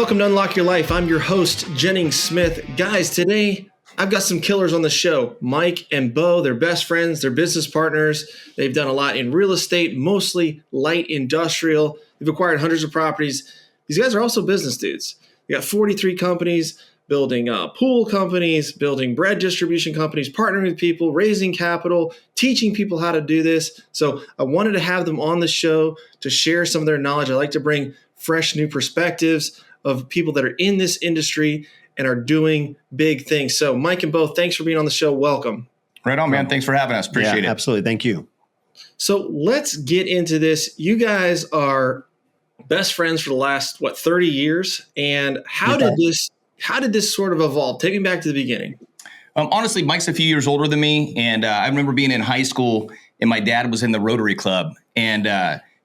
welcome to Unlock Your Life. I'm your host, Jennings Smith. Guys, today I've got some killers on the show. Mike and Bo, they're best friends, they're business partners. They've done a lot in real estate, mostly light industrial. They've acquired hundreds of properties. These guys are also business dudes. They got 43 companies, building pool companies, building bread distribution companies, partnering with people, raising capital, teaching people how to do this. So I wanted to have them on the show to share some of their knowledge. I like to bring fresh new perspectives of people that are in this industry and are doing big things. So Mike and Bo, thanks for being on the show. Welcome. Right on, man. Thanks for having us. Appreciate it. Absolutely. Thank you. So let's get into this. You guys are best friends for the last, 30 years? And how did this sort of evolve? Take me back to the beginning. Honestly, Mike's a few years older than me. And I remember being in high school and my dad was in the Rotary Club. And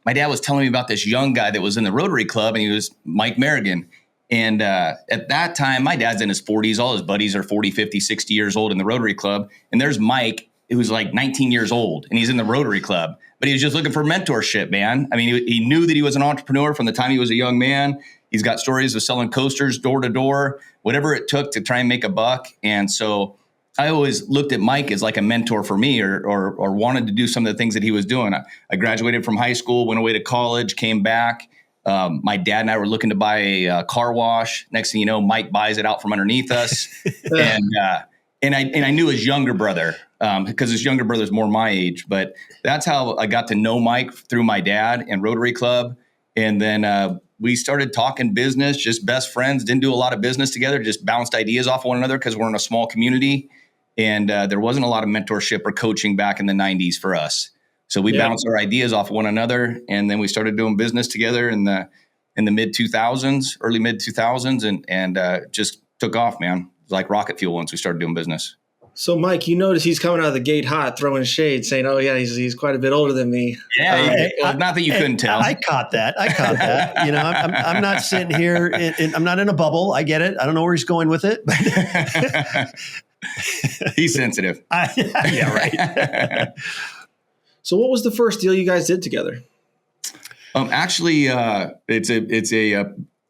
my dad was telling me about this young guy that was in the Rotary Club, and he was Mike Merrigan. And at that time, my dad's in his 40s. All his buddies are 40, 50, 60 years old in the Rotary Club. And there's Mike, who's like 19 years old, and he's in the Rotary Club. But he was just looking for mentorship, man. I mean, he knew that he was an entrepreneur from the time he was a young man. He's got stories of selling coasters door to door, whatever it took to try and make a buck. And so I always looked at Mike as like a mentor for me, or wanted to do some of the things that he was doing. I graduated from high school, went away to college, came back. My dad and I were looking to buy a car wash. Next thing you know, Mike buys it out from underneath us. And I knew his younger brother, because his younger brother's more my age. But that's how I got to know Mike, through my dad and Rotary Club. And then we started talking business, just best friends, didn't do a lot of business together, just bounced ideas off one another because we're in a small community. And there wasn't a lot of mentorship or coaching back in the 90s for us. So we bounced our ideas off one another. And then we started doing business together in the mid 2000s, early mid 2000s, and just took off, man. It was like rocket fuel once we started doing business. So Mike, you notice he's coming out of the gate hot, throwing shade, saying, "Oh yeah, he's quite a bit older than me." Yeah, not that you couldn't tell. I caught that. You know, I'm not sitting here. I'm not in a bubble. I get it. I don't know where he's going with it. He's sensitive. Yeah, right. So what was the first deal you guys did together? Actually, it's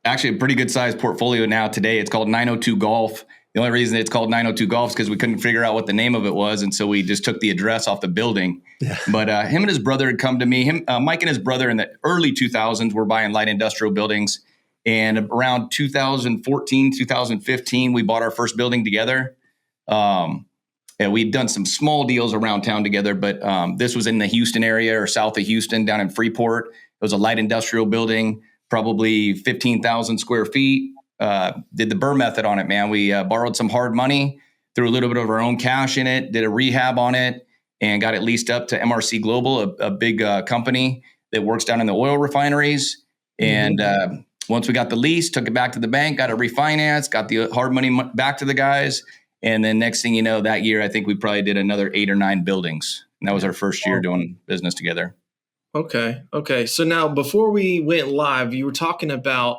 actually a pretty good sized portfolio now today. It's called 902 Golf. The only reason it's called 902 Golf is because we couldn't figure out what the name of it was. And so we just took the address off the building. Yeah. But him and his brother had come to me. Mike and his brother in the early 2000s were buying light industrial buildings. And around 2014, 2015, we bought our first building together. And we'd done some small deals around town together, but this was in the Houston area, or south of Houston, down in Freeport. It was a light industrial building, probably 15,000 square feet. Did the Burr method on it, man. We borrowed some hard money, threw a little bit of our own cash in it, did a rehab on it, and got it leased up to MRC Global, a big company that works down in the oil refineries. And once we got the lease, took it back to the bank, got it refinanced, got the hard money back to the guys. And then next thing you know, that year, I think we probably did another 8 or 9 buildings. And that was our first year doing business together. Okay. So now, before we went live, you were talking about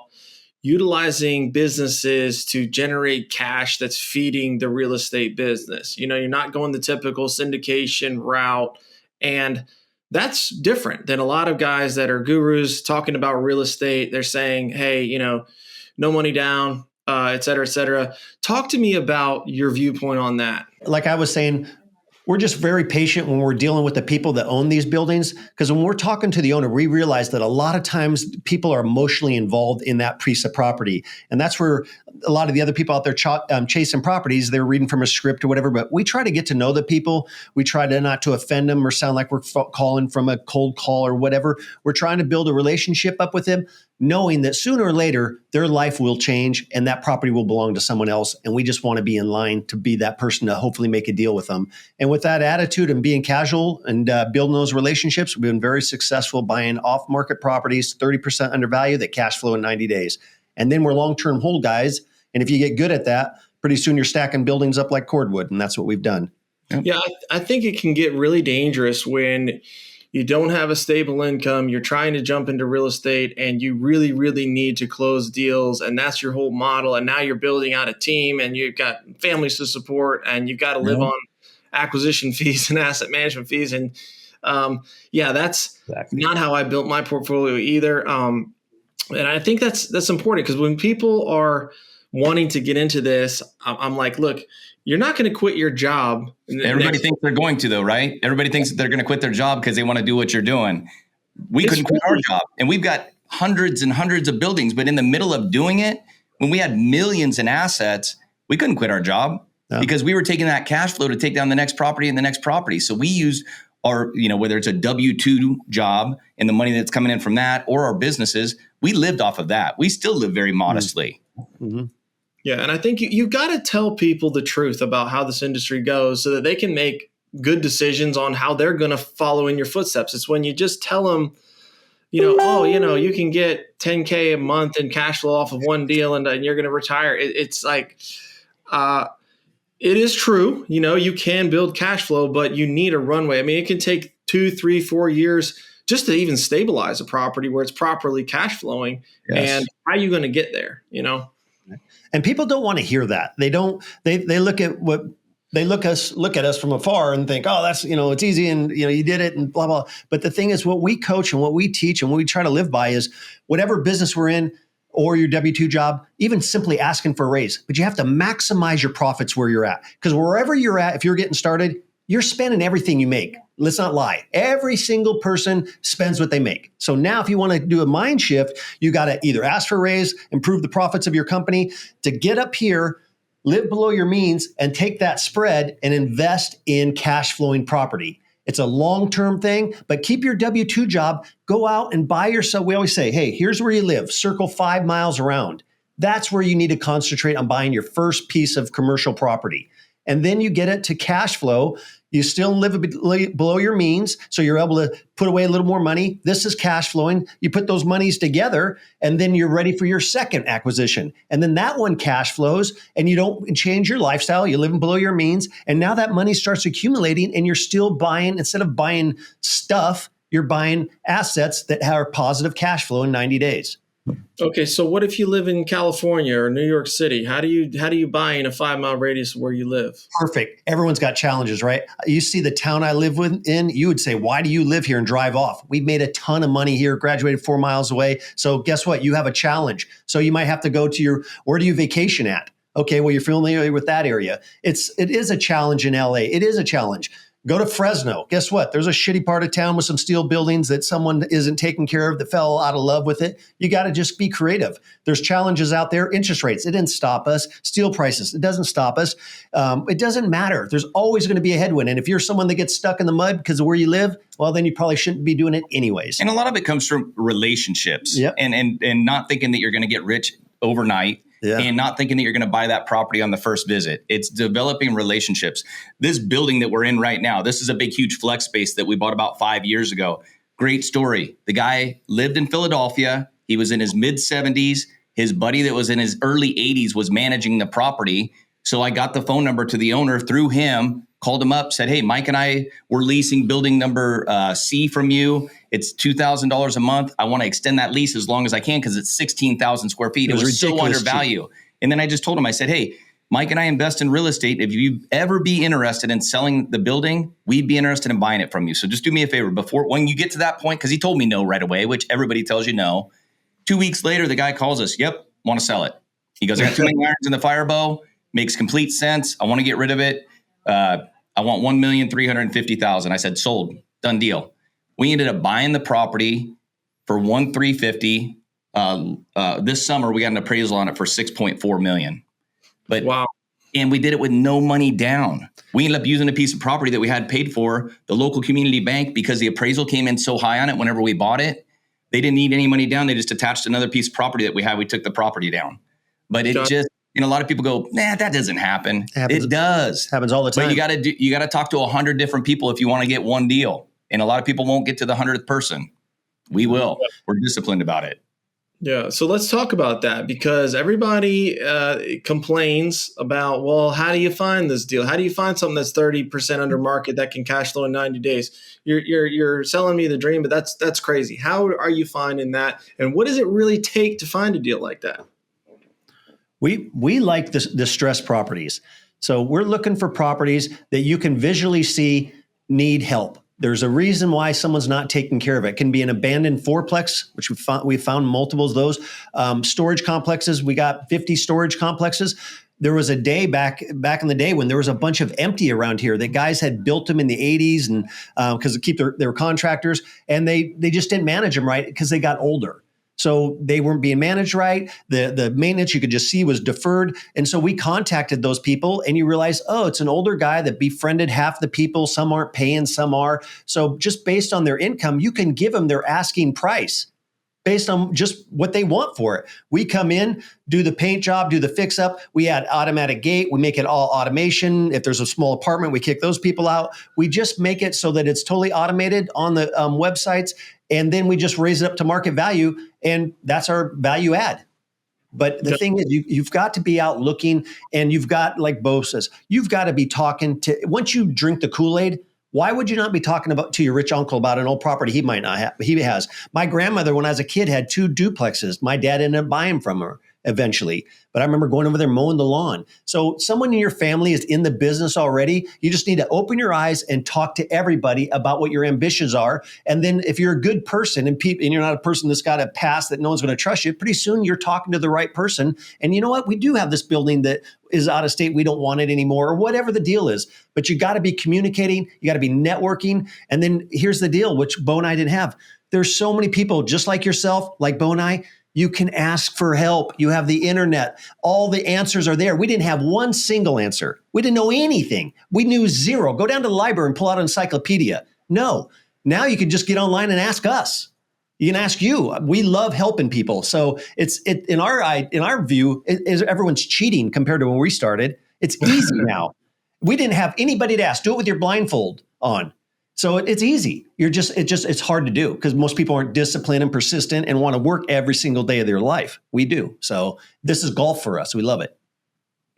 utilizing businesses to generate cash that's feeding the real estate business. You know, you're not going the typical syndication route. And that's different than a lot of guys that are gurus talking about real estate. They're saying, hey, you know, no money down, et cetera, et cetera. Talk to me about your viewpoint on that. Like I was saying, we're just very patient when we're dealing with the people that own these buildings, because when we're talking to the owner, we realize that a lot of times people are emotionally involved in that piece of property. And that's where a lot of the other people out there chasing properties, they're reading from a script or whatever. But we try to get to know the people. We try to not to offend them or sound like we're calling from a cold call or whatever. We're trying to build a relationship up with them, knowing that sooner or later their life will change and that property will belong to someone else. And we just want to be in line to be that person to hopefully make a deal with them. And with that attitude and being casual and building those relationships, we've been very successful buying off-market properties, 30% undervalued, that cash flow in 90 days. And then we're long-term hold guys. And if you get good at that, pretty soon you're stacking buildings up like cordwood. And that's what we've done. Yeah, I think it can get really dangerous when you don't have a stable income, you're trying to jump into real estate, and you really, really need to close deals. And that's your whole model. And now you're building out a team, and you've got families to support, and you've got to live on acquisition fees and asset management fees. And that's exactly not how I built my portfolio either. And I think that's important, because when people are wanting to get into this, I'm like, look, you're not going to quit your job. Everybody thinks they're going to, though, right? Everybody thinks that they're going to quit their job because they want to do what you're doing. We couldn't quit our job, and we've got hundreds and hundreds of buildings, but in the middle of doing it, when we had millions in assets, we couldn't quit our job because we were taking that cash flow to take down the next property and the next property. So we used our, whether it's a W-2 job and the money that's coming in from that, or our businesses, we lived off of that. We still live very modestly. Mm-hmm. Yeah. And I think you got to tell people the truth about how this industry goes so that they can make good decisions on how they're going to follow in your footsteps. It's when you just tell them, you can get 10K a month in cash flow off of one deal and you're going to retire. It's like, it is true. You can build cash flow, but you need a runway. I mean, it can take 2, 3, 4 years just to even stabilize a property where it's properly cash flowing. Yes. And how are you going to get there? And people don't want to hear that. They don't. They look at what they look at us from afar and think, oh, that's it's easy and you did it and blah blah. But the thing is, what we coach and what we teach and what we try to live by is whatever business we're in, or your W-2 job, even simply asking for a raise. But you have to maximize your profits where you're at. Because wherever you're at, if you're getting started, you're spending everything you make. Let's not lie. Every single person spends what they make. So now if you want to do a mind shift, you got to either ask for a raise, improve the profits of your company, to get up here, live below your means, and take that spread and invest in cash flowing property. It's a long-term thing, but keep your W-2 job. Go out and buy yourself. We always say, hey, here's where you live. Circle 5 miles around. That's where you need to concentrate on buying your first piece of commercial property. And then you get it to cash flow. You still live below your means, so you're able to put away a little more money. This is cash flowing. You put those monies together, and then you're ready for your second acquisition. And then that one cash flows, and you don't change your lifestyle. You're living below your means, and now that money starts accumulating, and you're still buying, instead of buying stuff, you're buying assets that have positive cash flow in 90 days. Okay, so what if you live in California or New York City? How do you buy in a 5-mile radius of where you live? Perfect. Everyone's got challenges, right? You see the town I live in, you would say, why do you live here and drive off? We've made a ton of money here, graduated 4 miles away. So guess what? You have a challenge. So you might have to go to where do you vacation at? Okay, well, you're familiar with that area. It is a challenge in LA. It is a challenge. Go to Fresno. Guess what? There's a shitty part of town with some steel buildings that someone isn't taking care of, that fell out of love with it. You got to just be creative. There's challenges out there. Interest rates, it didn't stop us. Steel prices, it doesn't stop us. It doesn't matter. There's always going to be a headwind. And if you're someone that gets stuck in the mud because of where you live, well, then you probably shouldn't be doing it anyways. And a lot of it comes from relationships. Yep. and not thinking that you're going to get rich overnight. Yeah. And not thinking that you're going to buy that property on the first visit. It's developing relationships. This building that we're in right now, this is a big, huge flex space that we bought about 5 years ago. Great story. The guy lived in Philadelphia. He was in his mid 70s. His buddy that was in his early 80s was managing the property. So I got the phone number to the owner through him, called him up, said, hey, Mike and I were leasing building number C from you. It's $2,000 a month. I want to extend that lease as long as I can because it's 16,000 square feet. It was so undervalued. And then I just told him, I said, hey, Mike and I invest in real estate. If you ever be interested in selling the building, we'd be interested in buying it from you. So just do me a favor when you get to that point, because he told me no right away, which everybody tells you no. 2 weeks later, the guy calls us. Yep, want to sell it. He goes, I got too many irons in the fire bow. Makes complete sense. I want to get rid of it. I want $1,350,000. I said, sold, done deal. We ended up buying the property for $1,350,000. This summer, we got an appraisal on it for $6.4 million. But wow. And we did it with no money down. We ended up using a piece of property that we had paid for, the local community bank, because the appraisal came in so high on it whenever we bought it. They didn't need any money down. They just attached another piece of property that we had. We took the property down. But it just, a lot of people go, nah, that doesn't happen. It does. Happens all the time. But you got to talk to 100 different people if you want to get one deal. And a lot of people won't get to the 100th person. We will. We're disciplined about it. Yeah. So let's talk about that, because everybody complains about, well, how do you find this deal? How do you find something that's 30% under market that can cash flow in 90 days? You're selling me the dream, but that's crazy. How are you finding that? And what does it really take to find a deal like that? We like the distressed properties. So we're looking for properties that you can visually see need help. There's a reason why someone's not taking care of it. It can be an abandoned fourplex, which we found multiples of those. Storage complexes, we got 50 storage complexes. There was a day back in the day when there was a bunch of empty around here that guys had built them in the 80s, and because they were contractors, and they just didn't manage them right because they got older. So they weren't being managed right. The maintenance you could just see was deferred. And so we contacted those people, and you realize, oh, it's an older guy that befriended half the people. Some aren't paying, some are. So just based on their income, you can give them their asking price based on just what they want for it. We come in, do the paint job, do the fix up. We add automatic gate. We make it all automation. If there's a small apartment, we kick those people out. We just make it so that it's totally automated on the websites. And then we just raise it up to market value. And that's our value add. But the thing is, you've got to be out looking, and you've got, like Bo says, you've got to be talking to, once you drink the Kool-Aid, why would you not be talking to your rich uncle about an old property he might not have? He has. My grandmother, when I was a kid, had 2 duplexes. My dad ended up buying from her eventually. But I remember going over there mowing the lawn. So someone in your family is in the business already. You just need to open your eyes and talk to everybody about what your ambitions are. And then if you're a good person and you're not a person that's got a past that no one's going to trust you, pretty soon you're talking to the right person. And you know what? We do have this building that is out of state. We don't want it anymore, or whatever the deal is. But you got to be communicating. You got to be networking. And then here's the deal, which Bo and I didn't have. There's so many people just like yourself, like Bo and I. You can ask for help. You have the internet. All the answers are there. We didn't have one single answer. We didn't know anything. We knew zero. Go down to the library and pull out an encyclopedia. No. Now you can just get online and ask us. You can ask you. We love helping people. So in our view, everyone's cheating compared to when we started. It's easy now. We didn't have anybody to ask. Do it with your blindfold on. So it's easy. It's hard to do because most people aren't disciplined and persistent and want to work every single day of their life. We do. So this is golf for us. We love it.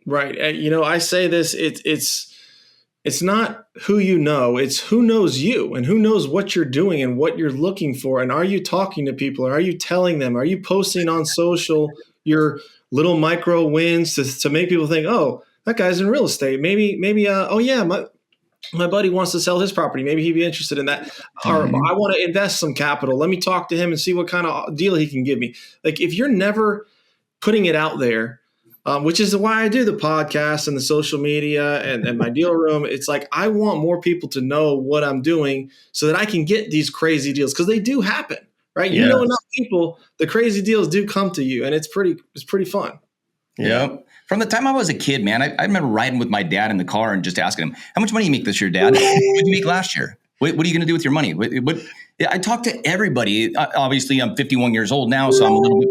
Right. I say this, it's not who you know, it's who knows you and who knows what you're doing and what you're looking for. And are you talking to people? Or are you telling them? Are you posting on social your little micro wins to make people think, oh, that guy's in real estate. Maybe, oh yeah, my buddy wants to sell his property. Maybe he'd be interested in that. Or I want to invest some capital. Let me talk to him and see what kind of deal he can give me. Like if you're never putting it out there, which is why I do the podcast and the social media and my deal room. It's like I want more people to know what I'm doing so that I can get these crazy deals because they do happen, right? Yeah. You know enough people, the crazy deals do come to you, and it's pretty fun. Yeah. From the time I was a kid, man, I remember riding with my dad in the car and just asking him, how much money do you make this year, Dad? What did you make last year? What are you going to do with your money? I talk to everybody. Obviously, I'm 51 years old now, so I'm a little bit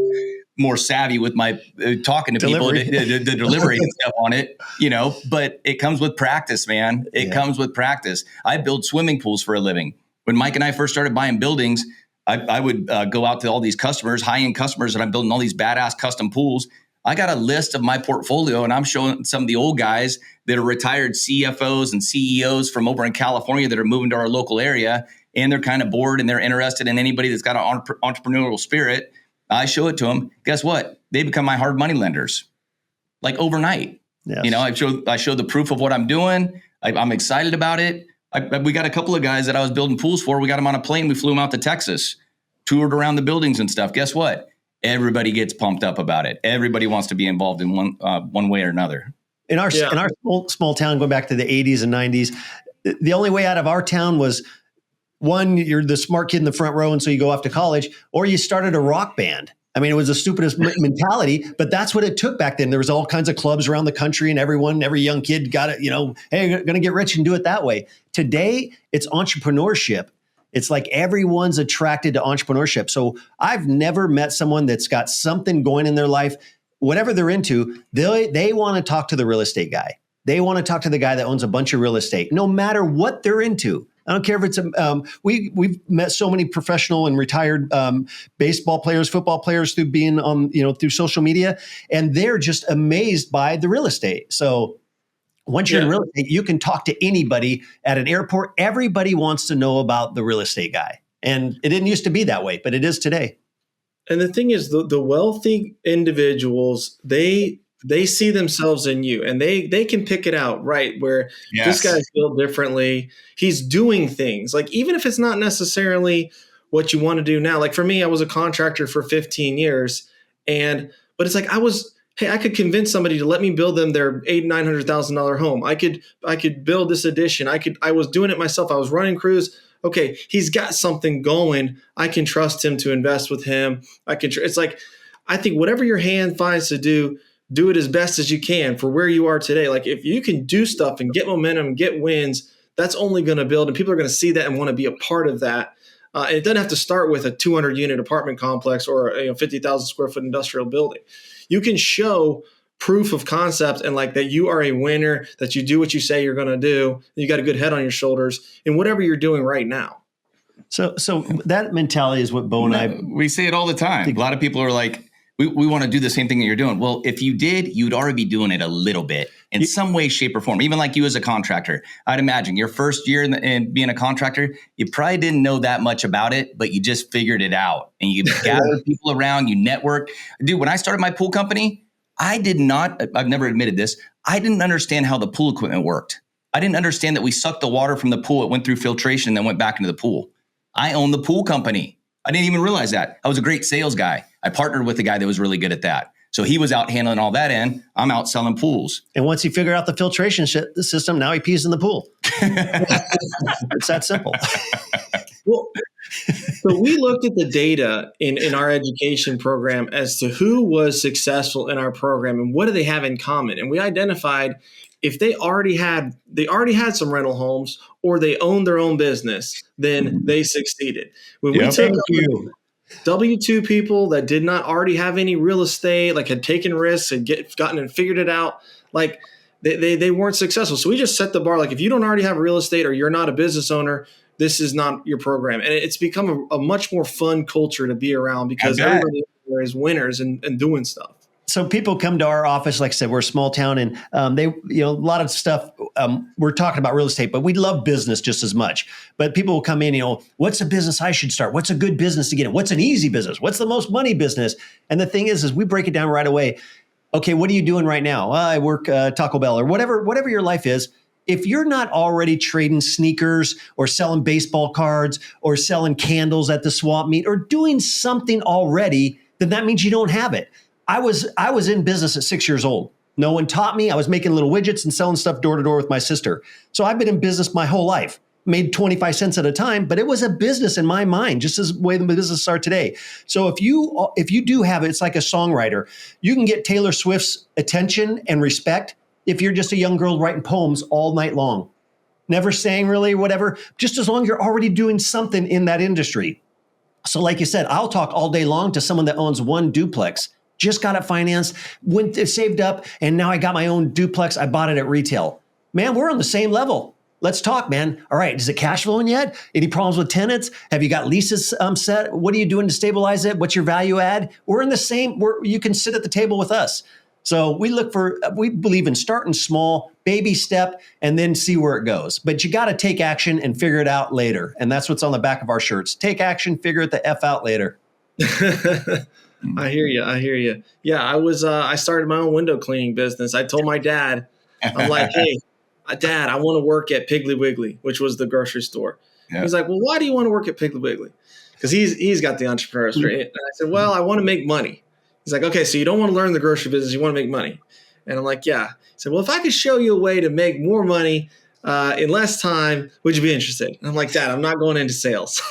more savvy with my talking to Delivery. people, the delivery and stuff on it, but it comes with practice, man. It comes with practice. I build swimming pools for a living. When Mike and I first started buying buildings, I would go out to all these customers, high-end customers, and I'm building all these badass custom pools. I got a list of my portfolio, and I'm showing some of the old guys that are retired CFOs and CEOs from over in California that are moving to our local area, and they're kind of bored and they're interested in anybody that's got an entrepreneurial spirit. I show it to them. Guess what? They become my hard money lenders, like overnight. Yes. I show the proof of what I'm doing. I'm excited about it. We got a couple of guys that I was building pools for. We got them on a plane. We flew them out to Texas, toured around the buildings and stuff. Guess what? Everybody gets pumped up about it. Everybody wants to be involved in one way or another. In our small town, going back to the 80s and 90s, the only way out of our town was, one, you're the smart kid in the front row, and so you go off to college, or you started a rock band. I mean, it was the stupidest mentality, but that's what it took back then. There was all kinds of clubs around the country, and every young kid got it, hey, you're going to get rich and do it that way. Today, it's entrepreneurship. It's like everyone's attracted to entrepreneurship. So I've never met someone that's got something going in their life, whatever they're into, they want to talk to the real estate guy. They want to talk to the guy that owns a bunch of real estate, no matter what they're into. I don't care if it's we've met so many professional and retired baseball players, football players through being on, through social media, and they're just amazed by the real estate. So once you're in real estate, you can talk to anybody at an airport. Everybody wants to know about the real estate guy. And it didn't used to be that way, but it is today. And the thing is, the wealthy individuals, they they see themselves in you, and they can pick it out, right? Where this guy's built differently. He's doing things like, even if it's not necessarily what you want to do now. Like for me, I was a contractor for 15 years, but it's like hey, I could convince somebody to let me build them their $800,000-$900,000 home. I could build this addition. I was doing it myself. I was running crews. Okay, he's got something going. I can trust him to invest with him. It's like, I think whatever your hand finds to do it as best as you can for where you are today. Like if you can do stuff and get momentum and get wins, that's only going to build, and people are going to see that and want to be a part of that. And it doesn't have to start with a 200-unit apartment complex or a 50,000 square foot industrial building. You can show proof of concept and like that you are a winner, that you do what you say you're going to do, and you got a good head on your shoulders in whatever you're doing right now. So that mentality is what Bo and I, we say it all the time. A lot of people are like, we want to do the same thing that you're doing. Well, if you did, you'd already be doing it a little bit in some way, shape, or form. Even like you as a contractor, I'd imagine your first year in being a contractor, you probably didn't know that much about it, but you just figured it out, and you gathered people around, you network. Dude, when I started my pool company, I've never admitted this, I didn't understand how the pool equipment worked. I didn't understand that we sucked the water from the pool, it went through filtration, and then went back into the pool. I owned the pool company. I didn't even realize that. I was a great sales guy. I partnered with a guy that was really good at that. So he was out handling all that end. I'm out selling pools. And once he figured out the filtration system, now he pees in the pool. It's that simple. Well, so we looked at the data in our education program as to who was successful in our program and what do they have in common. And we identified if they already had some rental homes or they owned their own business, then they succeeded. When we took W-2 people that did not already have any real estate, like had taken risks and gotten and figured it out, like they weren't successful. So we just set the bar. Like if you don't already have real estate or you're not a business owner, this is not your program. And it's become a much more fun culture to be around because everybody there is winners and doing stuff. So people come to our office, like I said, we're a small town, and they, a lot of stuff. We're talking about real estate, but we love business just as much. But people will come in, what's a business I should start? What's a good business to get in? What's an easy business? What's the most money business? And the thing is we break it down right away. Okay, what are you doing right now? I work Taco Bell or whatever your life is. If you're not already trading sneakers or selling baseball cards or selling candles at the swap meet or doing something already, then that means you don't have it. I was in business at 6 years old. No one taught me. I was making little widgets and selling stuff door to door with my sister. So I've been in business my whole life, made 25 cents at a time, but it was a business in my mind, just as the way the businesses are today. So if you do have it, it's like a songwriter. You can get Taylor Swift's attention and respect if you're just a young girl writing poems all night long, never saying really whatever, just as long as you're already doing something in that industry. So like you said, I'll talk all day long to someone that owns one duplex. Just got it financed, saved up, and now I got my own duplex. I bought it at retail. Man, we're on the same level. Let's talk, man. All right, is it cash flowing yet? Any problems with tenants? Have you got leases set? What are you doing to stabilize it? What's your value add? We're in the same, you can sit at the table with us. So we believe in starting small, baby step, and then see where it goes. But you got to take action and figure it out later. And that's what's on the back of our shirts. Take action, figure it the F out later. I hear you. Yeah, I started my own window cleaning business. I told my dad, I'm like, hey, Dad, I want to work at Piggly Wiggly, which was the grocery store. Yeah. He's like, well, why do you want to work at Piggly Wiggly? Because he's got the entrepreneur spirit. And I said, well, I want to make money. He's like, okay, so you don't want to learn the grocery business, you want to make money. And I'm like, yeah. He said, well, if I could show you a way to make more money in less time, would you be interested? And I'm like, Dad, I'm not going into sales.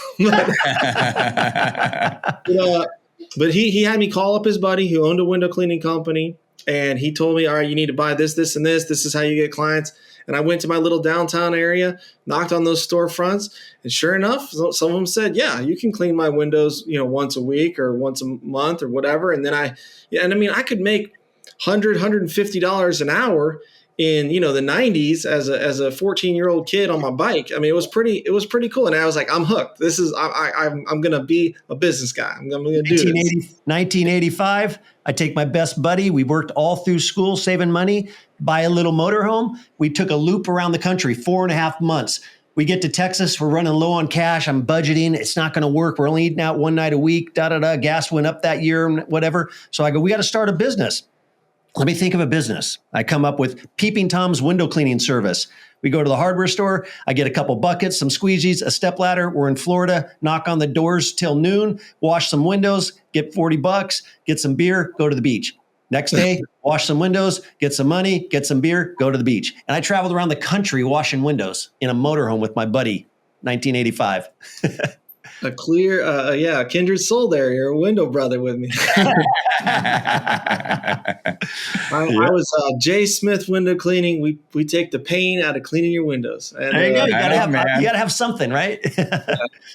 But he had me call up his buddy who owned a window cleaning company, and he told me, all right, you need to buy this, this, and this. This is how you get clients. And I went to my little downtown area, knocked on those storefronts, and sure enough, some of them said, yeah, you can clean my windows, once a week or once a month or whatever. And then I could make $100, $150 an hour in, the 90s as a 14-year-old kid on my bike. I mean, it was pretty cool. And I was like, I'm hooked. I'm going to be a business guy. I'm going to do this. 1985, I take my best buddy. We worked all through school, saving money, buy a little motorhome. We took a loop around the country, 4.5 months. We get to Texas. We're running low on cash. I'm budgeting. It's not going to work. We're only eating out one night a week. Gas went up that year and whatever. So I go, we got to start a business. Let me think of a business. I come up with Peeping Tom's window cleaning service. We go to the hardware store. I get a couple buckets, some squeegees, a step ladder. We're in Florida. Knock on the doors till noon. Wash some windows. Get $40. Get some beer. Go to the beach. Next day, wash some windows. Get some money. Get some beer. Go to the beach. And I traveled around the country washing windows in a motorhome with my buddy. 1985. A clear, a kindred soul there. You're a window brother with me. I was Jay Smith Window Cleaning. We take the pain out of cleaning your windows. And, there you go. You gotta have something, right?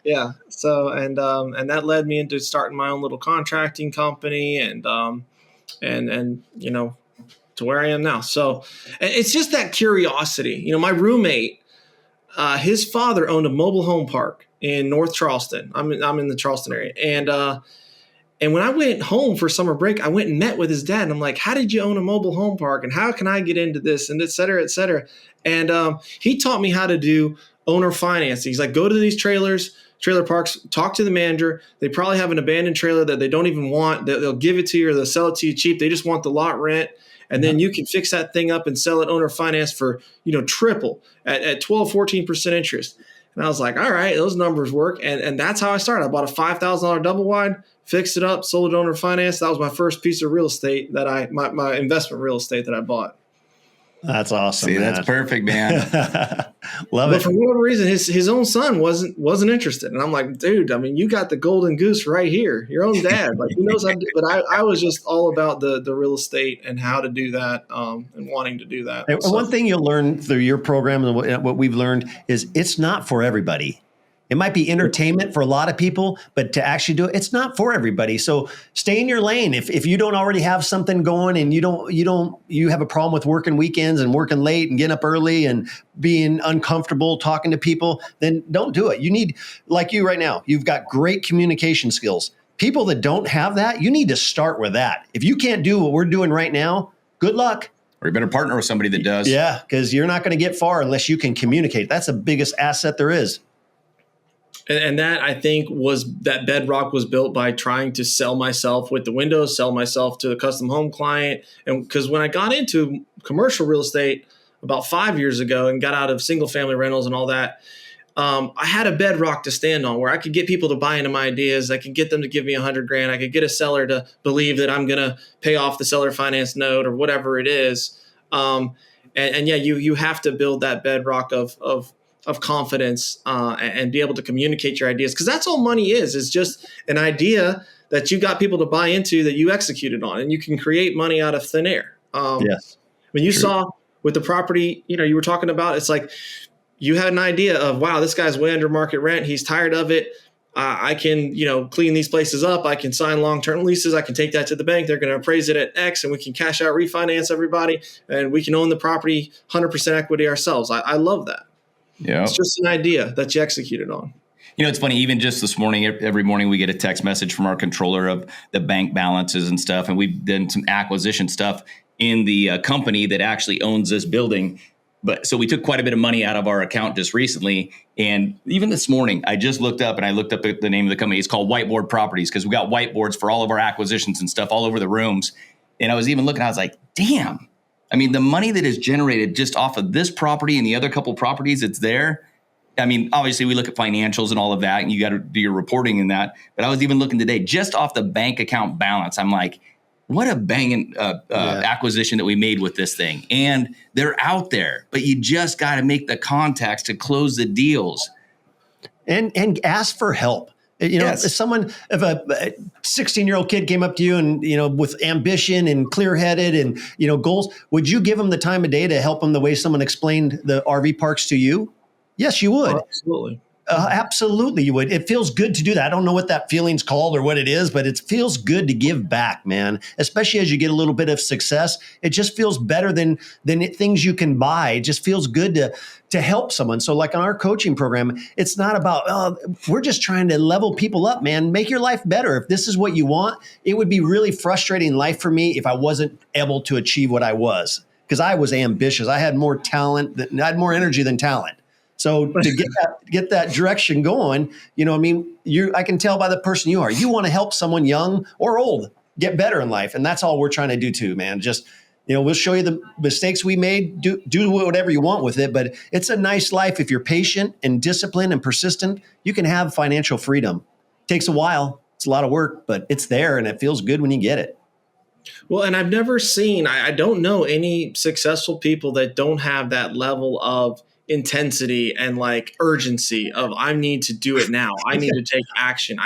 yeah. So and that led me into starting my own little contracting company and you know, to where I am now. So it's just that curiosity. You know, my roommate, his father owned a mobile home park in North Charleston. I'm in the Charleston area. And when I went home for summer break, I went and met with his dad. And I'm like, how did you own a mobile home park? And how can I get into this? And et cetera, et cetera. And he taught me how to do owner financing. He's like, go to these trailer parks, talk to the manager. They probably have an abandoned trailer that they don't even want. They'll give it to you or they'll sell it to you cheap. They just want the lot rent. And then you can fix that thing up and sell it owner finance for, you know, triple at 12, 14% interest. And I was like, all right, those numbers work. And that's how I started. I bought a $5,000 double wide, fixed it up, sold it owner finance. That was my first piece of real estate my investment real estate that I bought. That's awesome. See, man. that's perfect, man. Love But it. for whatever reason, his own son wasn't interested. And I'm like, dude, I mean, you got the golden goose right here. Your own dad, like, he knows how to do. But I was just all about the real estate and how to do that, and wanting to do that. And one thing you'll learn through your program and what we've learned is it's not for everybody. It might be entertainment for a lot of people, but to actually do it, it's not for everybody. So stay in your lane. If you don't already have something going and you have a problem with working weekends and working late and getting up early and being uncomfortable talking to people, then don't do it. You need, like you right now, you've got great communication skills. People that don't have that, you need to start with that. If you can't do what we're doing right now, good luck. Or you better partner with somebody that does. Yeah, because you're not going to get far unless you can communicate. That's the biggest asset there is. And that, I think, that bedrock was built by trying to sell myself with the windows, sell myself to the custom home client. And because when I got into commercial real estate about 5 years ago and got out of single family rentals and all that, I had a bedrock to stand on where I could get people to buy into my ideas. I could get them to give me $100,000. I could get a seller to believe that I'm going to pay off the seller finance note or whatever it is. And yeah, you have to build that bedrock of confidence and be able to communicate your ideas, because that's all money is just an idea that you got people to buy into that you executed on, and you can create money out of thin air. Yes. When you saw with the property, you know, you were talking about, it's like you had an idea of, wow, this guy's way under market rent. He's tired of it. I can, you know, clean these places up. I can sign long-term leases. I can take that to the bank. They're going to appraise it at X, and we can cash out, refinance everybody, and we can own the property 100% equity ourselves. I love that. Yeah. It's just an idea that you executed on. You know, it's funny, even just this morning, every morning we get a text message from our controller of the bank balances and stuff. And we've done some acquisition stuff in the company that actually owns this building. But so we took quite a bit of money out of our account just recently. And even this morning, I just looked up the name of the company. It's called Whiteboard Properties, because we got whiteboards for all of our acquisitions and stuff all over the rooms. And I was even looking, I was like, damn. I mean, the money that is generated just off of this property and the other couple properties that's there. I mean, obviously we look at financials and all of that, and you got to do your reporting in that. But I was even looking today, just off the bank account balance. I'm like, what a banging acquisition that we made with this thing. And they're out there, but you just got to make the contacts to close the deals. And ask for help. You know, Yes. if a 16-year-old kid came up to you and, you know, with ambition and clear-headed and, you know, goals, would you give them the time of day to help them the way someone explained the RV parks to you? Yes, you would. Oh, absolutely. Absolutely, you would. It feels good to do that. I don't know what that feeling's called or what it is, but it feels good to give back, man. Especially as you get a little bit of success, it just feels better than things you can buy. It just feels good to help someone. So, like on our coaching program, it's not about we're just trying to level people up, man. Make your life better. If this is what you want, it would be really frustrating life for me if I wasn't able to achieve what I was, because I was ambitious. I had more talent. I had more energy than talent. So to get that direction going, you know, I mean, I can tell by the person you are. You want to help someone young or old get better in life, and that's all we're trying to do too, man. Just We'll show you the mistakes we made. Do whatever you want with it, but it's a nice life if you're patient and disciplined and persistent. You can have financial freedom. It takes a while. It's a lot of work, but it's there, and it feels good when you get it. Well, and I've never seen, I don't know any successful people that don't have that level of intensity and like urgency of I need to do it now. I need to take action.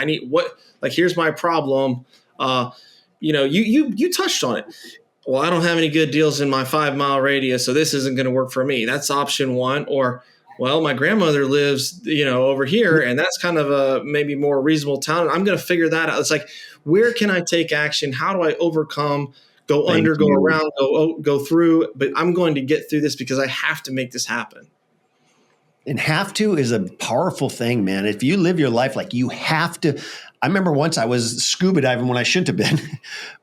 Here's my problem. You touched on it. Well, I don't have any good deals in my 5-mile radius, so this isn't going to work for me. That's option one. Or, well, my grandmother lives, over here, and that's kind of a maybe more reasonable town. I'm going to figure that out. It's like, where can I take action? How do I overcome, go around, go through? But I'm going to get through this because I have to make this happen. And have to is a powerful thing, man. If you live your life like you have to. I remember once I was scuba diving when I shouldn't have been,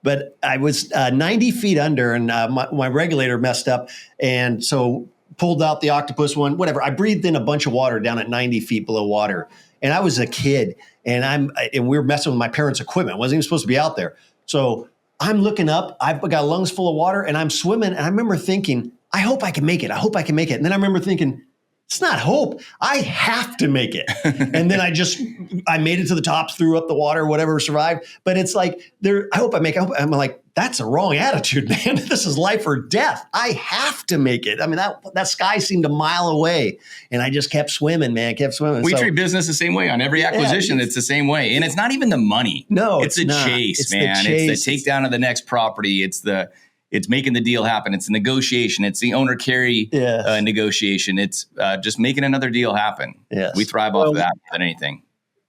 but I was 90 feet under, and my regulator messed up. And so pulled out the octopus one, whatever. I breathed in a bunch of water down at 90 feet below water. And I was a kid, and we were messing with my parents' equipment. I wasn't even supposed to be out there. So I'm looking up. I've got lungs full of water, and I'm swimming. And I remember thinking, I hope I can make it. I hope I can make it. And then I remember thinking, it's not hope. I have to make it. And then I made it to the top, threw up the water, whatever, survived. But it's like, I hope I make it. I'm like, that's a wrong attitude, man. This is life or death. I have to make it. I mean, that sky seemed a mile away, and I just kept swimming, man. We treat business the same way. On every acquisition, it's the same way. And it's not even the money. No, it's the not. Chase, man. It's the takedown of the next property. It's making the deal happen. It's the negotiation. It's the owner carry negotiation. It's just making another deal happen. Yes. We thrive off of that more than anything.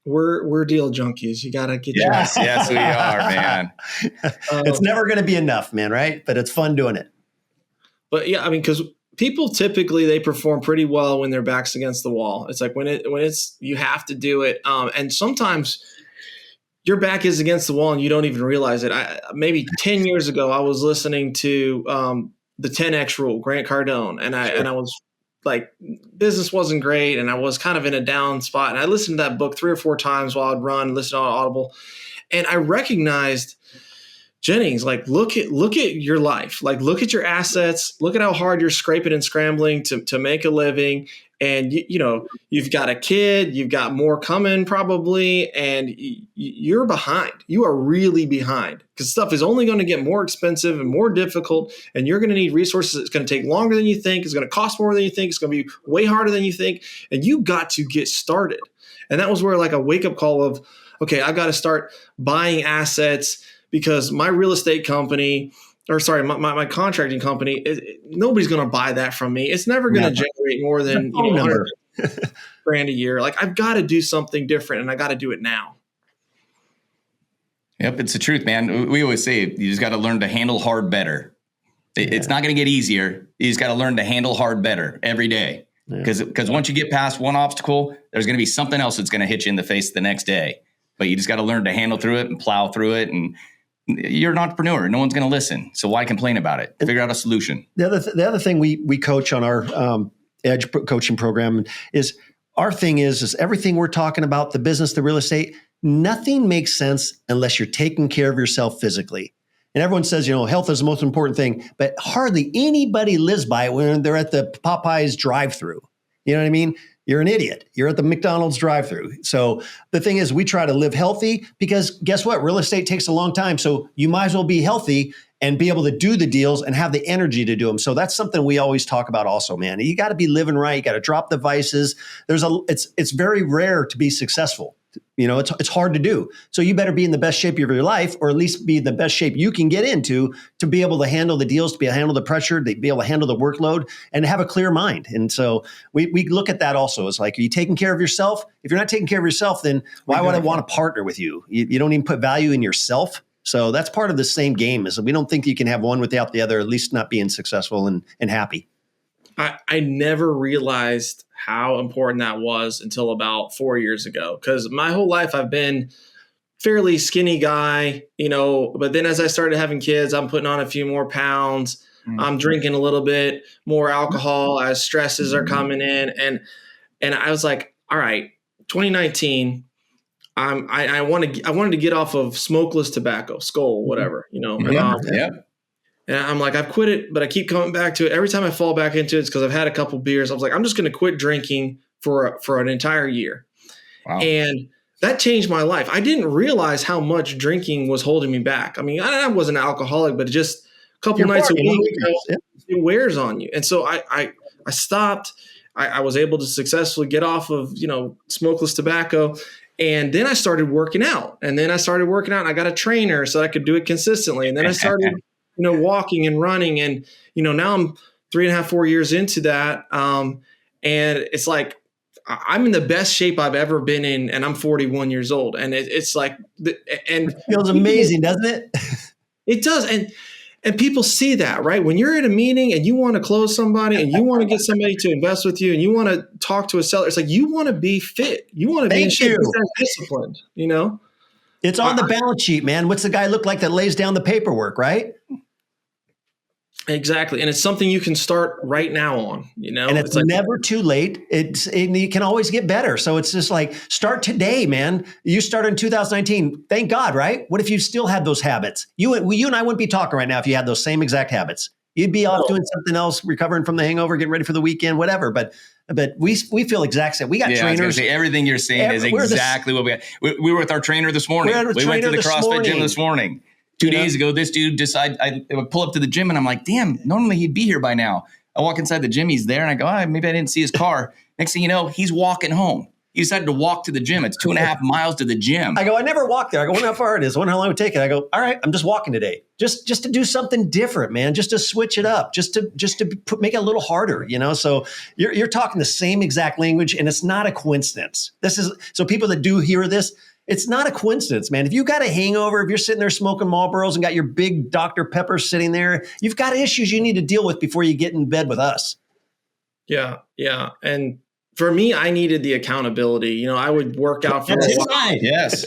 We're deal junkies. You gotta get yes, we are, man. It's never going to be enough, man. Right? But it's fun doing it. But yeah, I mean, because people typically they perform pretty well when their back's against the wall. It's like when it's you have to do it, and sometimes your back is against the wall and you don't even realize it. Maybe 10 years ago, I was listening to the 10X Rule, Grant Cardone, and I was like, business wasn't great, and I was kind of in a down spot. And I listened to that book 3 or 4 times while I'd run, listen on Audible, and I recognized Jennings. Like, look at your life. Like, look at your assets. Look at how hard you're scraping and scrambling to make a living. And you've got a kid, you've got more coming probably, and you're behind. You are really behind because stuff is only going to get more expensive and more difficult, and you're going to need resources. It's going to take longer than you think. It's going to cost more than you think. It's going to be way harder than you think, and you got to get started. And that was where like a wake up call of, okay, I got to start buying assets because my real estate company. Or sorry, my contracting company, nobody's going to buy that from me. It's never going to generate more than $100 grand a year. Like, I've got to do something different, and I got to do it now. Yep, it's the truth, man. We always say you just got to learn to handle hard better. It's not going to get easier. You just got to learn to handle hard better every day. Because once you get past one obstacle, there's going to be something else that's going to hit you in the face the next day. But you just got to learn to handle through it and plow through it. And you're an entrepreneur. No one's going to listen. So why complain about it? Figure out a solution. The other thing we coach on our Edge coaching program is our thing is everything we're talking about, the business, the real estate, nothing makes sense unless you're taking care of yourself physically. And everyone says, health is the most important thing, but hardly anybody lives by it when they're at the Popeyes drive-through. You know what I mean? You're an idiot. You're at the McDonald's drive-through. So the thing is, we try to live healthy because guess what? Real estate takes a long time. So you might as well be healthy and be able to do the deals and have the energy to do them. So that's something we always talk about also, man. You got to be living right. You got to drop the vices. It's very rare to be successful. It's hard to do. So you better be in the best shape of your life, or at least be in the best shape you can get into to be able to handle the deals, to be able to handle the pressure, to be able to handle the workload, and have a clear mind. And so we look at that also. It's like, are you taking care of yourself? If you're not taking care of yourself, then why would I want to partner with you? You don't even put value in yourself. So that's part of the same game, is we don't think you can have one without the other, at least not being successful and happy. I never realized how important that was until about 4 years ago, because my whole life I've been fairly skinny guy, but then as I started having kids, I'm putting on a few more pounds. I'm drinking a little bit more alcohol as stresses are coming in. And I was like, all right, 2019, I wanted to get off of smokeless tobacco, Skoal, whatever, Yep. And I'm like, I've quit it, but I keep coming back to it. Every time I fall back into it, it's because I've had a couple beers. I was like, I'm just going to quit drinking for an entire year. Wow. And that changed my life. I didn't realize how much drinking was holding me back. I mean, I wasn't an alcoholic, but just a couple nights a week, it wears on you. And so I stopped. I was able to successfully get off of, smokeless tobacco. And then I started working out. And I got a trainer so I could do it consistently. And then I started walking and running. And, now I'm 3.5, 4 years into that. And it's like, I'm in the best shape I've ever been in, and I'm 41 years old. And it's like, and it feels amazing, doesn't it? It does. And people see that, right? When you're at a meeting and you want to close somebody and you want to get somebody to invest with you and you want to talk to a seller, it's like, you want to be fit. You want to be in shape, disciplined, It's on the balance sheet, man. What's the guy look like that lays down the paperwork, right? Exactly. And it's something you can start right now on, And it's like, never too late. It can always get better. So it's just like, start today, man. You started in 2019. Thank God, right? What if you still had those habits? You and I wouldn't be talking right now if you had those same exact habits. You'd be off doing something else, recovering from the hangover, getting ready for the weekend, whatever. But we feel exact same. We got trainers. I was gonna say, everything you're saying is exactly what we got. We were with our trainer this morning. We went to the CrossFit gym this morning. 2 days ago, this dude decided I would pull up to the gym and I'm like, damn, normally he'd be here by now. I walk inside the gym, he's there, and I go, maybe I didn't see his car. Next thing you know, he's walking home. He decided to walk to the gym. It's 2.5 miles to the gym. I go, I never walked there. I go, wonder how far it is. I wonder how long it would take it. I go, all right, I'm just walking today. Just to do something different, man. Just to switch it up. Just to make it a little harder, So you're talking the same exact language, and it's not a coincidence. So people that do hear this, it's not a coincidence, man. If you got a hangover, if you're sitting there smoking Marlboros and got your big Dr. Pepper sitting there, you've got issues you need to deal with before you get in bed with us. Yeah. And for me, I needed the accountability. I would work out for a while. Yes.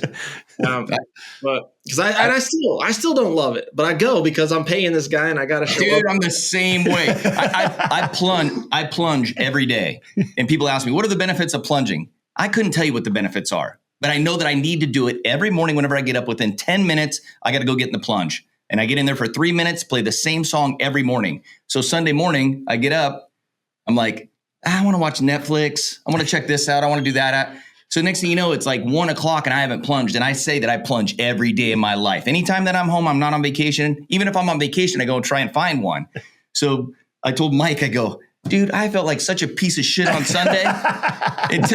But because I still don't love it, but I go because I'm paying this guy and I got to show up. Dude, I'm the same way. I plunge every day, and people ask me, what are the benefits of plunging? I couldn't tell you what the benefits are. But I know that I need to do it every morning whenever I get up. Within 10 minutes, I got to go get in the plunge. And I get in there for 3 minutes, play the same song every morning. So Sunday morning, I get up. I'm like, I want to watch Netflix. I want to check this out. I want to do that out. So next thing you know, it's like 1 o'clock and I haven't plunged. And I say that I plunge every day of my life. Anytime that I'm home, I'm not on vacation. Even if I'm on vacation, I go and try and find one. So I told Mike, I go, dude, I felt like such a piece of shit on Sunday. I didn't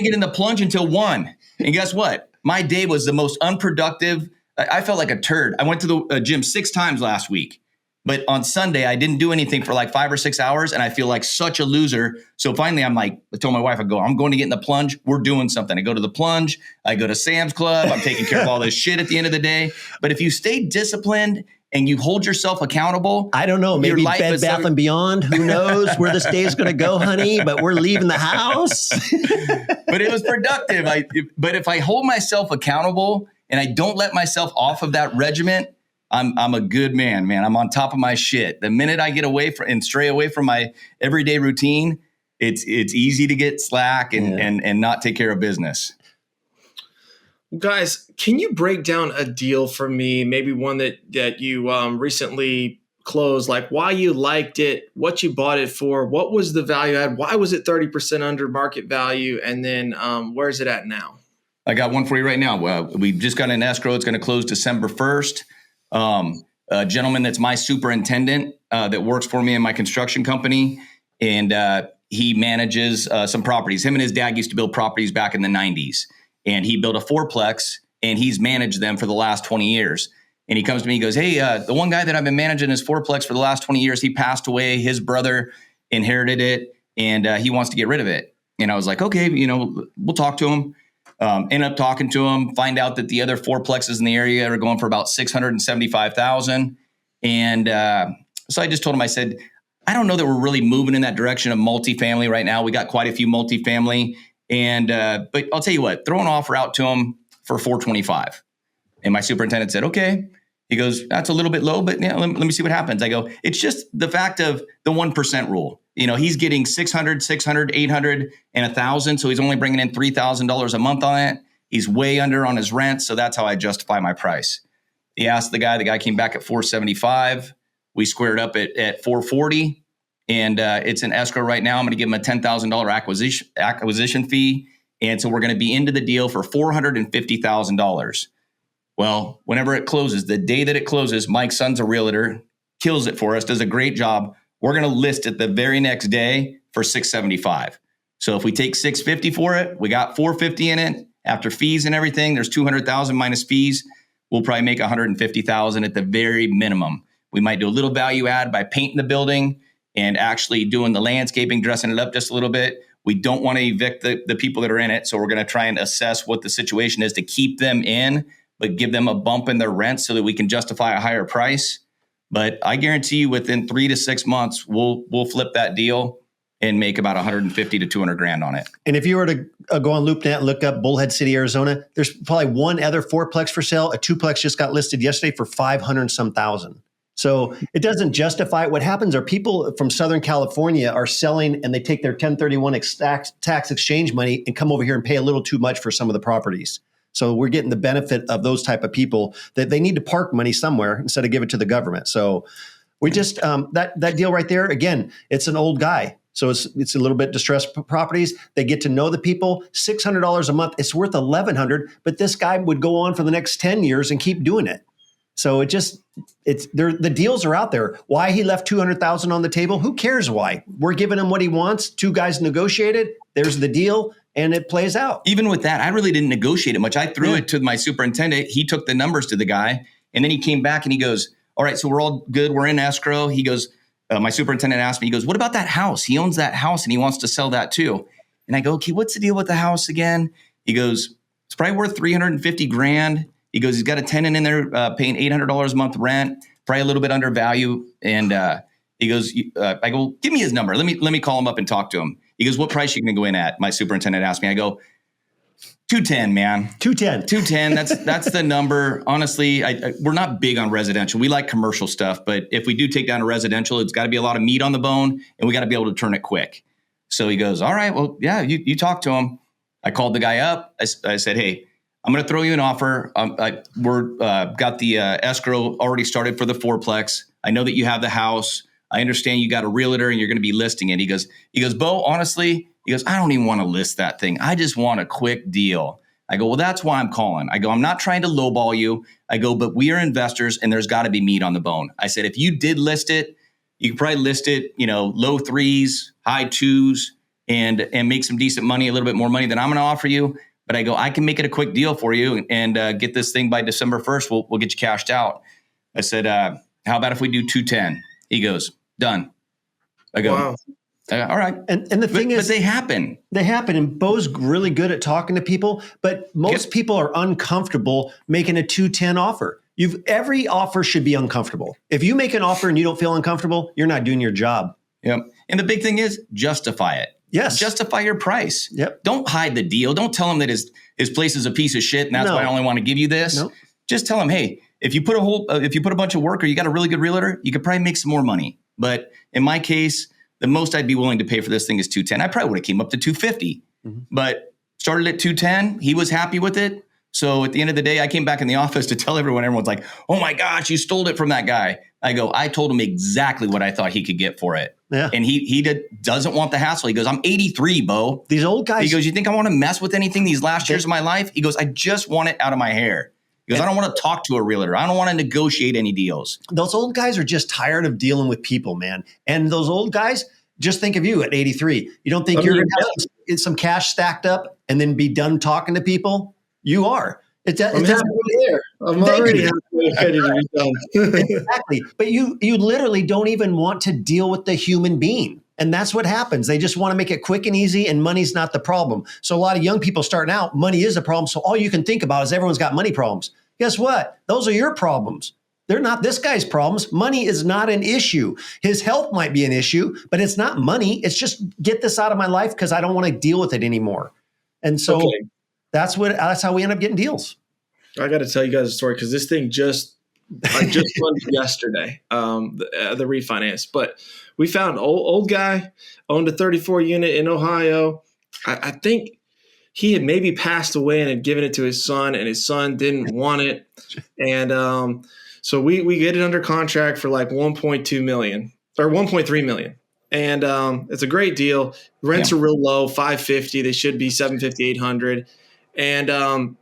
get in the plunge until 1. And guess what? My day was the most unproductive. I felt like a turd. I went to the gym 6 times last week. But on Sunday, I didn't do anything for like 5 or 6 hours. And I feel like such a loser. So finally, I told my wife, I'm going to get in the plunge. We're doing something. I go to the plunge. I go to Sam's Club. I'm taking care of all this shit at the end of the day. But if you stay disciplined and you hold yourself accountable. I don't know. Maybe Bed Bath & Beyond. Who knows where this day is going to go, honey? But we're leaving the house. But it was productive. But if I hold myself accountable and I don't let myself off of that regiment, I'm a good man. I'm on top of my shit. The minute I get away from and stray away from my everyday routine, it's easy to get slack and not take care of business. Guys, can you break down a deal for me? Maybe one that you recently closed, like why you liked it, what you bought it for, what was the value add, why was it 30% under market value, and then where's it at now? I got one for you right now. Well, we just got an escrow. It's going to close December 1st. A gentleman that's my superintendent that works for me in my construction company, and he manages some properties. Him and his dad used to build properties back in the 90s. And he built a 4-plex, and he's managed them for the last 20 years. And he comes to me, he goes, hey, the one guy that I've been managing his 4-plex for the last 20 years, he passed away. His brother inherited it, and he wants to get rid of it. And I was like, okay, we'll talk to him. End up talking to him, find out that the other 4-plexes in the area are going for about $675,000. And so I just told him, I said, I don't know that we're really moving in that direction of multifamily right now. We got quite a few multifamily. And but I'll tell you what, throw an offer out to him for $425. And my superintendent said, okay. He goes, that's a little bit low, but let me see what happens. I go, it's just the fact of the 1% rule. He's getting 600, 800, and 1,000. So he's only bringing in $3,000 a month on it. He's way under on his rent. So that's how I justify my price. He asked the guy came back at 475. We squared up at 440, and it's in escrow right now. I'm going to give him a $10,000 acquisition fee, and so we're going to be into the deal for $450,000. Well, whenever it closes, the day that it closes, Mike's son's a realtor, kills it for us, does a great job. We're going to list it the very next day for $675. So if we take $650 for it, we got $450 in it. After fees and everything, there's $200,000 minus fees. We'll probably make $150,000 at the very minimum. We might do a little value add by painting the building and actually doing the landscaping, dressing it up just a little bit. We don't want to evict the people that are in it. So we're going to try and assess what the situation is to keep them in, but give them a bump in their rent so that we can justify a higher price. But I guarantee you within 3 to 6 months, we'll flip that deal and make about 150 to 200 grand on it. And if you were to go on LoopNet and look up Bullhead City, Arizona, there's probably one other fourplex for sale. A twoplex just got listed yesterday for 500 some thousand. So it doesn't justify it. What happens are people from Southern California are selling and they take their 1031 tax exchange money and come over here and pay a little too much for some of the properties. So we're getting the benefit of those type of people that they need to park money somewhere instead of give it to the government. So we just, that deal right there, again, it's an old guy. So it's a little bit distressed properties. They get to know the people. $600 a month. It's worth $1,100, but this guy would go on for the next 10 years and keep doing it. So the deals are out there. Why he left $200,000 on the table? Who cares why? We're giving him what he wants. Two guys negotiated. There's the deal, and it plays out. Even with that, I really didn't negotiate it much. I threw it to my superintendent. He took the numbers to the guy, and then he came back and he goes, "All right, so we're all good. We're in escrow." He goes, my superintendent asked me, he goes, "What about that house? He owns that house and he wants to sell that too." And I go, "Okay, what's the deal with the house again?" He goes, "It's probably worth 350 grand. He goes, "He's got a tenant in there paying $800 a month rent, probably a little bit under value." And he goes, I go, "Give me his number. Let me call him up and talk to him." He goes, "What price are you going to go in at?" My superintendent asked me. I go, 210, man. 210. That's the number. Honestly, we're not big on residential. We like commercial stuff, but if we do take down a residential, it's got to be a lot of meat on the bone, and we got to be able to turn it quick. So he goes, "All right, well, yeah, you talk to him." I called the guy up. I said, "Hey, I'm going to throw you an offer. We're got the escrow already started for the fourplex. I know that you have the house. I understand you got a realtor and you're going to be listing it." He goes, "Bo, honestly," he goes, "I don't even want to list that thing. I just want a quick deal." I go, "Well, that's why I'm calling." I go, "I'm not trying to lowball you." I go, "But we are investors and there's got to be meat on the bone." I said, "If you did list it, you could probably list it, low 3s, high 2s, and make some decent money, a little bit more money than I'm going to offer you. But I go, I can make it a quick deal for you and get this thing by December 1st. We'll get you cashed out." I said, "How about if we do 210? He goes, "Done." I go, Wow. All right. And the thing is, but they happen. They happen. And Bo's really good at talking to people, but most people are uncomfortable making a 210 offer. Every offer should be uncomfortable. If you make an offer and you don't feel uncomfortable, you're not doing your job. Yep. And the big thing is justify it. Yes. Justify your price. Yep. Don't hide the deal. Don't tell him that his place is a piece of shit and that's why I only want to give you this. No. Just tell him, hey, if you put a bunch of work or you got a really good realtor, you could probably make some more money. But in my case, the most I'd be willing to pay for this thing is 210. I probably would have came up to 250, but started at 210. He was happy with it. So at the end of the day, I came back in the office to tell everyone. Everyone's like, "Oh my gosh, you stole it from that guy." I go, I told him exactly what I thought he could get for it. Yeah. And he doesn't want the hassle. He goes, "I'm 83, Bo." These old guys. He goes, "You think I want to mess with anything these last years of my life?" He goes, "I just want it out of my hair." He goes, "I don't want to talk to a realtor. I don't want to negotiate any deals." Those old guys are just tired of dealing with people, man. And those old guys, just think of you at 83. You don't think you're going to have some cash stacked up and then be done talking to people? You are. I'm already ready to be done. Exactly. But you literally don't even want to deal with the human being. And that's what happens. They just want to make it quick and easy, and money's not the problem. So a lot of young people starting out, money is a problem. So all you can think about is everyone's got money problems. Guess what? Those are your problems. They're not this guy's problems. Money is not an issue. His health might be an issue, but it's not money. It's just get this out of my life because I don't want to deal with it anymore. And so that's how we end up getting deals. I got to tell you guys a story because this thing I just funded yesterday, the refinance. But we found an old guy, owned a 34 unit in Ohio. I think he had maybe passed away and had given it to his son, and his son didn't want it. And So we get it under contract for like 1.2 million or 1.3 million. And it's a great deal. Rents are real low, 550. They should be 750, 800. And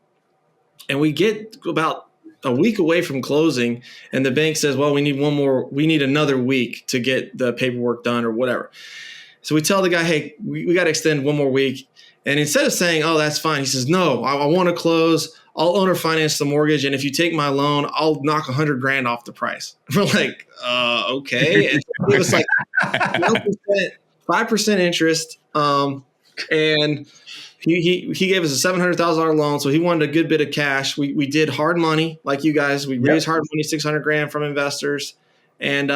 we get about a week away from closing, and the bank says, well, we need another week to get the paperwork done or whatever. So we tell the guy, hey, we got to extend one more week. And instead of saying, oh, that's fine, he says, no, I want to close. I'll owner finance the mortgage. And if you take my loan, I'll knock $100,000 off the price. We're like, okay. And it was like 5% interest. And he gave us a $700,000 loan. So he wanted a good bit of cash. We did hard money like you guys. We raised hard money, $600,000 from investors. And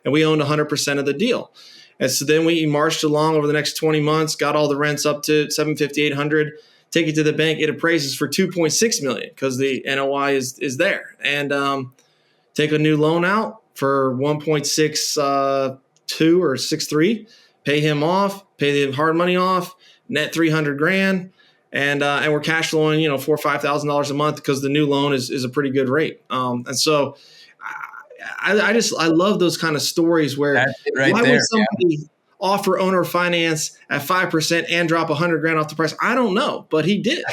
we owned 100% of the deal. And so then we marched along over the next 20 months, got all the rents up to 750, 800, take it to the bank. It appraises for 2.6 million because the NOI is there. And take a new loan out for 1.62 or 63, pay him off, pay the hard money off, net $300,000. And we're cash flowing, $4,000 or $5,000 a month because the new loan is a pretty good rate. And so I love those kind of stories where why would somebody offer owner finance at 5% and drop $100,000 off the price? I don't know, but he did.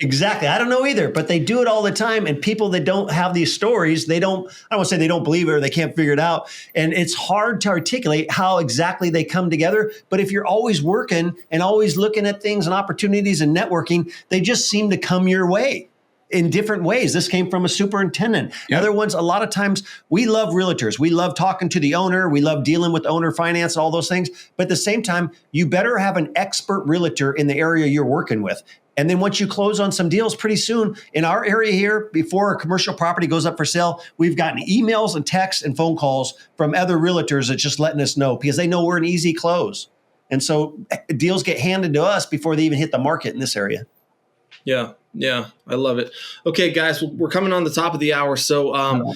Exactly. I don't know either, but they do it all the time. And people that don't have these stories, I don't want to say they don't believe it or they can't figure it out. And it's hard to articulate how exactly they come together. But if you're always working and always looking at things and opportunities and networking, they just seem to come your way in different ways. This came from a superintendent. Yep. Other ones, a lot of times we love realtors. We love talking to the owner. We love dealing with owner finance, all those things. But at the same time, you better have an expert realtor in the area you're working with. And then once you close on some deals pretty soon, in our area here, before a commercial property goes up for sale, we've gotten emails and texts and phone calls from other realtors that just letting us know because they know we're an easy close. And so deals get handed to us before they even hit the market in this area. Yeah, I love it. Okay, guys, we're coming on the top of the hour. So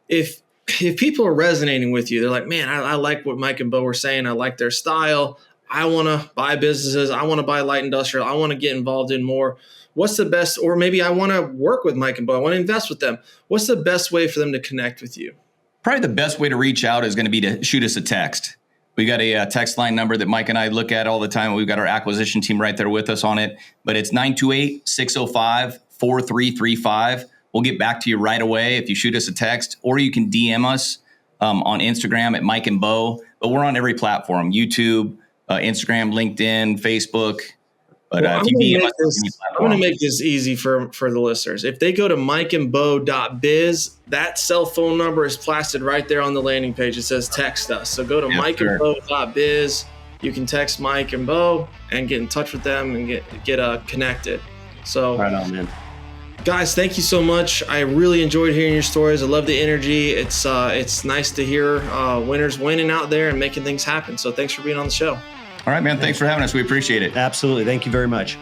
if people are resonating with you, they're like, man, I like what Mike and Bo were saying. I like their style. I want to buy businesses. I want to buy light industrial. I want to get involved in more. What's the best, or maybe I want to work with Mike and Bo. I want to invest with them. What's the best way for them to connect with you? Probably the best way to reach out is going to be to shoot us a text. We got a text line number that Mike and I look at all the time. We've got our acquisition team right there with us on it, but it's 928-605-4335. We'll get back to you right away if you shoot us a text, or you can DM us on Instagram at Mike and Bo. But we're on every platform: YouTube, Instagram, LinkedIn, Facebook. But if you DM us, I'm going to make this easy for the listeners. If they go to mikeandbo.biz, that cell phone number is plastered right there on the landing page. It says text us. So go to mikeandbo.biz. You can text Mike and Bo and get in touch with them and get connected. So, right on, man. Guys, thank you so much. I really enjoyed hearing your stories. I love the energy. It's nice to hear winners winning out there and making things happen. So thanks for being on the show. All right, man. Thanks for having us. We appreciate it. Absolutely. Thank you very much.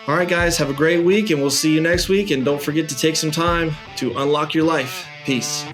All right, guys. Have a great week, and we'll see you next week. And don't forget to take some time to unlock your life. Peace.